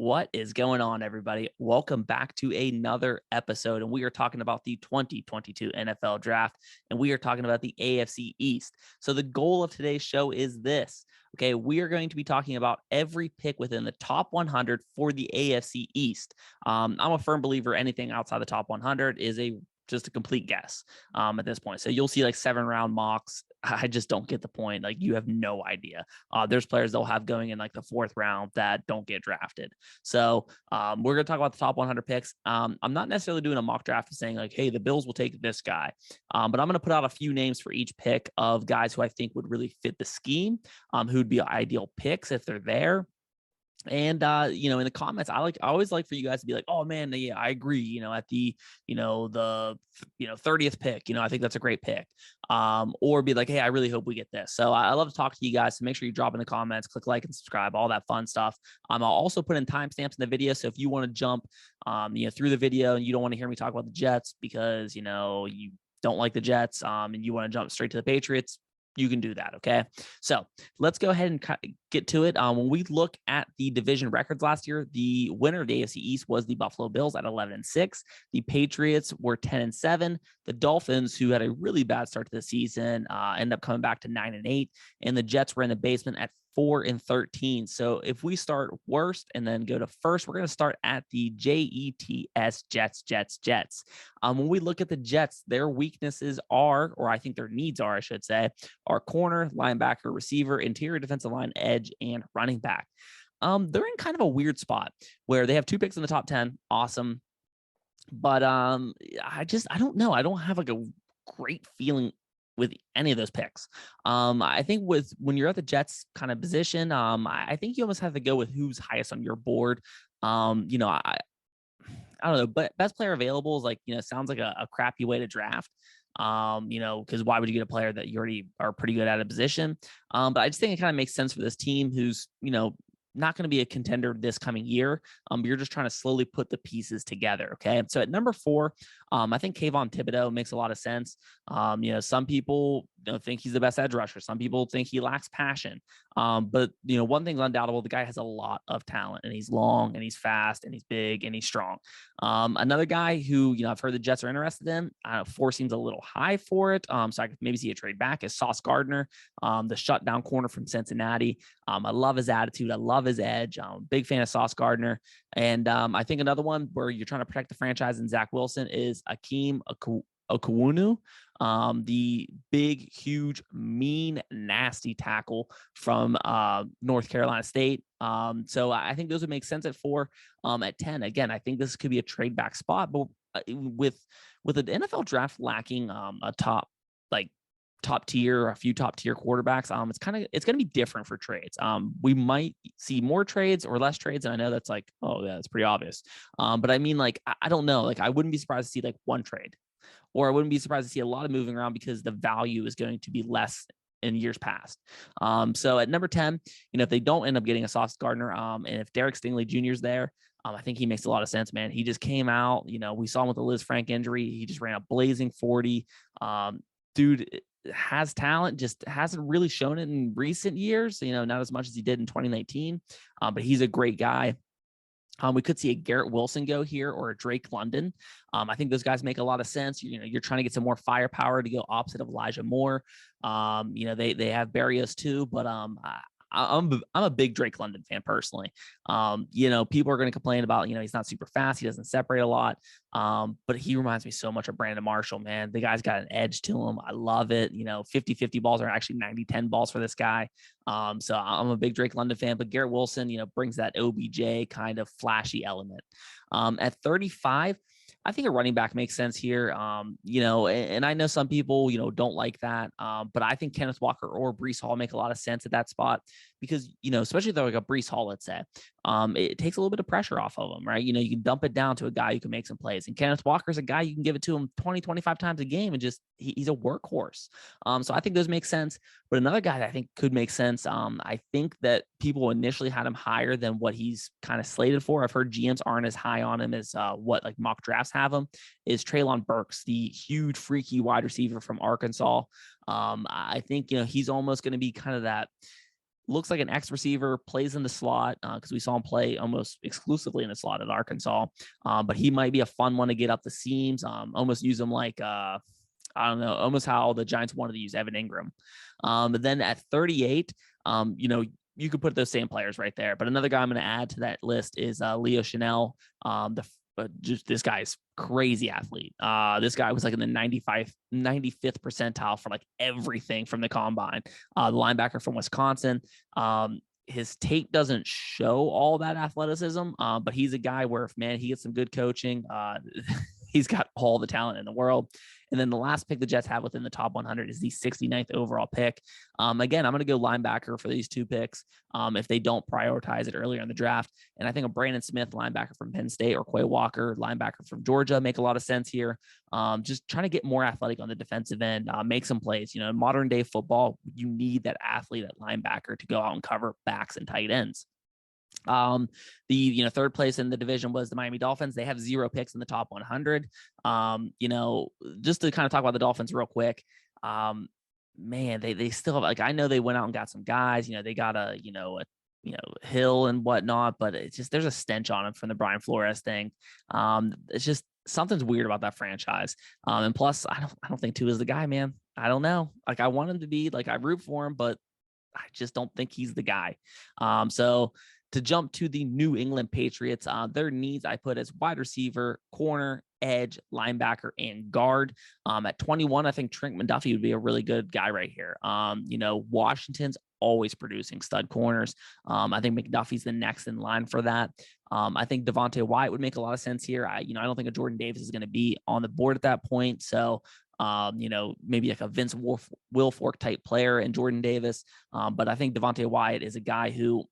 What is going on, everybody? Welcome back to another episode. And we are talking about the 2022 NFL draft, and we are talking about the AFC East. So the goal of today's show is this. Okay, we are going to be talking about every pick within the top 100 for the AFC East. I'm a firm believer anything outside the top 100 is just a complete guess at this point. So you'll see like 7-round mocks. I just don't get the point. Like, you have no idea. There's players they'll have going in like the 4th round that don't get drafted. So we're going to talk about the top 100 picks. I'm not necessarily doing a mock draft and saying like, hey, the Bills will take this guy. But I'm going to put out a few names for each pick of guys who I think would really fit the scheme, who'd be ideal picks if they're there. And, in the comments, I always like for you guys to be like, oh man, yeah, I agree. At the 30th pick, I think that's a great pick. Or be like, hey, I really hope we get this. So I love to talk to you guys. So make sure you drop in the comments, click like and subscribe, all that fun stuff. I'll also put in timestamps in the video. So if you want to jump, through the video and you don't want to hear me talk about the Jets because, you don't like the Jets, and you want to jump straight to the Patriots, you can do that. Okay. So let's go ahead and get to it. When we look at the division records last year, the winner of the AFC East was the Buffalo Bills at 11-6. The Patriots were 10-7. The Dolphins, who had a really bad start to the season, end up coming back to 9-8. And the Jets were in the basement at 4-13. So if we start worst and then go to first, we're going to start at the Jets, Jets. When we look at the Jets, their weaknesses are, or I think their needs are, I should say, are corner, linebacker, receiver, interior defensive line, edge, and running back. They're in kind of a weird spot where they have 2 picks in the top 10. Awesome. But I don't know. I don't have like a great feeling with any of those picks. I think when you're at the Jets kind of position, I think you almost have to go with who's highest on your board. I don't know, but best player available is like, sounds like a crappy way to draft. Because why would you get a player that you already are pretty good at a position? But I just think it kind of makes sense for this team who's, not going to be a contender this coming year. You're just trying to slowly put the pieces together. Okay. So at number 4, I think Kayvon Thibodeaux makes a lot of sense. Some people don't think he's the best edge rusher. Some people think he lacks passion. But one thing's undoubtable. The guy has a lot of talent, and he's long and he's fast and he's big and he's strong. Another guy who, I've heard the Jets are interested in, 4 seems a little high for it. So I could maybe see a trade back, is Sauce Gardner, the shutdown corner from Cincinnati. I love his attitude. I love his edge. I'm a big fan of Sauce Gardner. And I think another one where you're trying to protect the franchise and Zach Wilson is Akeem Okuwunu, the big, huge, mean, nasty tackle from North Carolina State. So I think those would make sense at 4. At 10, again, I think this could be a trade back spot, but with the NFL draft lacking a top tier, a few top tier quarterbacks, it's going to be different for trades. We might see more trades or less trades. And I know that's like, oh yeah, it's pretty obvious. But I mean, like, I don't know, like I wouldn't be surprised to see like 1 trade, or I wouldn't be surprised to see a lot of moving around because the value is going to be less in years past. So at number 10, if they don't end up getting a Sauce Gardner, and if Derek Stingley Jr. is there, I think he makes a lot of sense, man. He just came out, we saw him with the Liz Frank injury. He just ran a blazing 40. Dude has talent, just hasn't really shown it in recent years, not as much as he did in 2019, but he's a great guy. We could see a Garrett Wilson go here, or a Drake London. I think those guys make a lot of sense. You're trying to get some more firepower to go opposite of Elijah Moore. They have Barrios too, but I'm a big Drake London fan personally. People are going to complain about, he's not super fast. He doesn't separate a lot. But he reminds me so much of Brandon Marshall, man. The guy's got an edge to him. I love it. 50-50 balls are actually 90-10 balls for this guy. So I'm a big Drake London fan, but Garrett Wilson, brings that OBJ kind of flashy element. At 35, I think a running back makes sense here. And I know some people, don't like that. But I think Kenneth Walker or Breece Hall make a lot of sense at that spot because, especially if they're like a Breece Hall, let's say, it takes a little bit of pressure off of them, right? You can dump it down to a guy who can make some plays. And Kenneth Walker's a guy you can give it to him 20, 25 times a game and just he's a workhorse. So I think those make sense. But another guy that I think could make sense, I think that people initially had him higher than what he's kind of slated for. I've heard GMs aren't as high on him as what like mock drafts have him, is Treylon Burks, the huge, freaky wide receiver from Arkansas. I think, he's almost going to be kind of that looks like an X receiver, plays in the slot because we saw him play almost exclusively in the slot at Arkansas. But he might be a fun one to get up the seams. Almost use him like I don't know, almost how the Giants wanted to use Evan Ingram. But then at 38, you could put those same players right there. But another guy I'm going to add to that list is Leo Chanel. Just this guy's crazy athlete. This guy was like in the 95th percentile for like everything from the combine. The linebacker from Wisconsin. His tape doesn't show all that athleticism, but he's a guy where if he gets some good coaching, he's got all the talent in the world. And then the last pick the Jets have within the top 100 is the 69th overall pick. Again, I'm going to go linebacker for these two picks if they don't prioritize it earlier in the draft. And I think a Brandon Smith, linebacker from Penn State, or Quay Walker, linebacker from Georgia, make a lot of sense here. Just trying to get more athletic on the defensive end, make some plays. In modern day football, you need that athlete at linebacker to go out and cover backs and tight ends. The third place in the division was the Miami Dolphins. They have 0 picks in the top 100. Just to kind of talk about the Dolphins real quick. They still have, like, I know they went out and got some guys. They got a Hill and whatnot, but it's just there's a stench on him from the Brian Flores thing. It's just something's weird about that franchise. And plus, I don't think Tua is the guy, man. I don't know. Like, I want him to be, like, I root for him, but I just don't think he's the guy. So to jump to the New England Patriots, their needs I put as wide receiver, corner, edge, linebacker, and guard. At 21, I think Trent McDuffie would be a really good guy right here. Washington's always producing stud corners. I think McDuffie's the next in line for that. I think Devontae Wyatt would make a lot of sense here. I don't think a Jordan Davis is going to be on the board at that point. So, maybe like a Vince Wilfork type player and Jordan Davis. But I think Devontae Wyatt is a guy who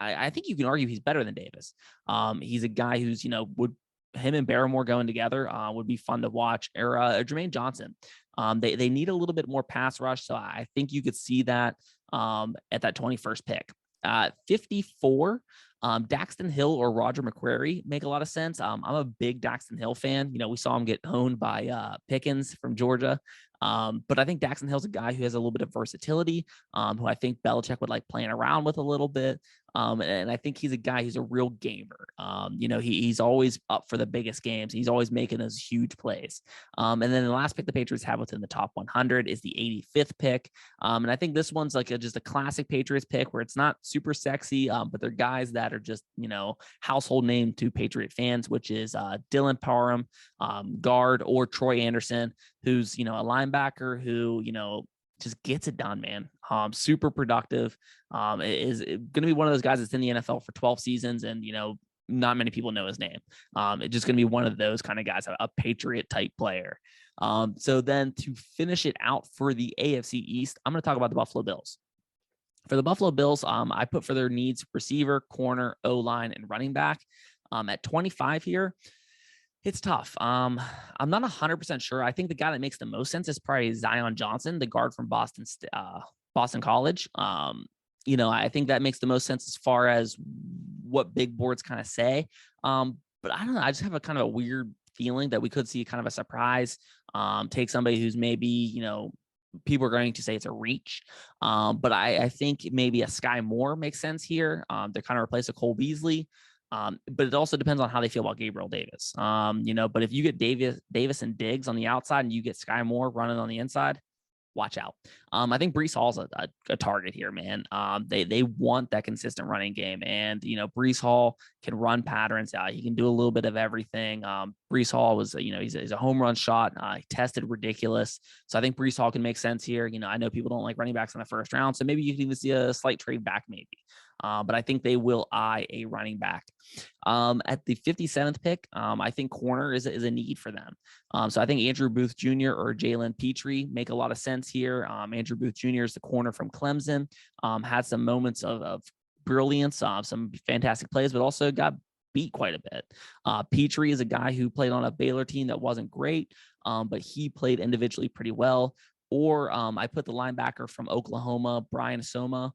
I think you can argue he's better than Davis. He's a guy who's, him and Barrymore going together would be fun to watch. Or Jermaine Johnson. They need a little bit more pass rush. So I think you could see that at that 21st pick. 54, Daxton Hill or Roger McCreary make a lot of sense. I'm a big Daxton Hill fan. We saw him get owned by Pickens from Georgia. But I think Daxton Hill's a guy who has a little bit of versatility, who I think Belichick would like playing around with a little bit. And I think he's a guy who's a real gamer. He's always up for the biggest games. He's always making those huge plays. And then the last pick the Patriots have within the top 100 is the 85th pick. And I think this one's like just a classic Patriots pick where it's not super sexy, but they're guys that are just, household name to Patriot fans, which is Dylan Parham, guard, or Troy Anderson, who's, a linebacker who, just gets it done, man. Super productive. Is going to be one of those guys that's in the NFL for 12 seasons and, not many people know his name. It's just going to be one of those kind of guys, a Patriot type player. So then to finish it out for the AFC East, I'm going to talk about the Buffalo Bills. For the Buffalo Bills, I put for their needs receiver, corner, O-line, and running back. At 25 here, it's tough. I'm not 100% sure. I think the guy that makes the most sense is probably Zion Johnson, the guard from Boston College. I think that makes the most sense as far as what big boards kind of say. But I don't know. I just have a kind of a weird feeling that we could see kind of a surprise, take somebody who's maybe, people are going to say it's a reach. But I think maybe a Sky Moore makes sense here. They're kind of replace a Cole Beasley. But it also depends on how they feel about Gabriel Davis. But if you get Davis and Diggs on the outside and you get Sky Moore running on the inside, watch out. I think Breece Hall's a target here, man. They want that consistent running game, and Breece Hall can run patterns. He can do a little bit of everything. Breece Hall was, he's a home run shot. He tested ridiculous, so I think Breece Hall can make sense here. I know people don't like running backs in the first round, so maybe you can even see a slight trade back, maybe. But I think they will eye a running back. At the 57th pick, I think corner is a need for them. So I think Andrew Booth Jr. or Jalen Petrie make a lot of sense here. Andrew Booth Jr. is the corner from Clemson, had some moments of brilliance, some fantastic plays, but also got beat quite a bit. Petrie is a guy who played on a Baylor team that wasn't great, but he played individually pretty well. Or I put the linebacker from Oklahoma, Brian Soma.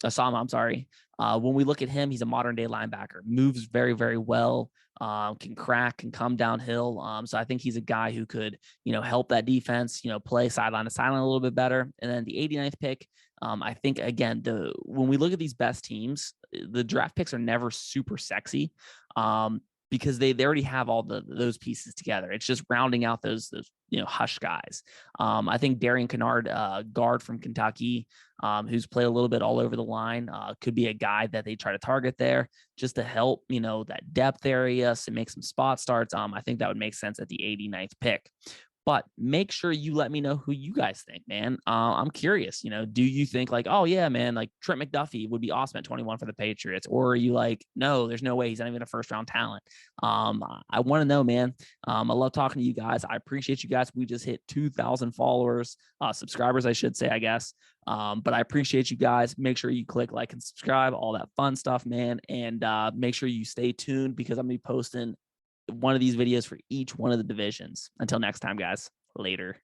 Osama, I'm sorry. When we look at him, he's a modern day linebacker, moves very, very well, can crack, can come downhill. So I think he's a guy who could, help that defense, play sideline to sideline a little bit better. And then the 89th pick, I think again, when we look at these best teams, the draft picks are never super sexy. Because they already have all those pieces together. It's just rounding out those hush guys. I think Darian Kennard, guard from Kentucky, who's played a little bit all over the line, could be a guy that they try to target there just to help, that depth area, to make some spot starts. I think that would make sense at the 89th pick. But make sure you let me know who you guys think, man. I'm curious, do you think like, oh yeah, man, like Trent McDuffie would be awesome at 21 for the Patriots? Or are you like, no, there's no way, he's not even a first round talent? I want to know, man. I love talking to you guys. I appreciate you guys. We just hit 2,000 followers, subscribers, I should say, I guess. But I appreciate you guys. Make sure you click like and subscribe, all that fun stuff, man. And make sure you stay tuned because I'm going to be posting one of these videos for each one of the divisions. Until next time, guys. Later.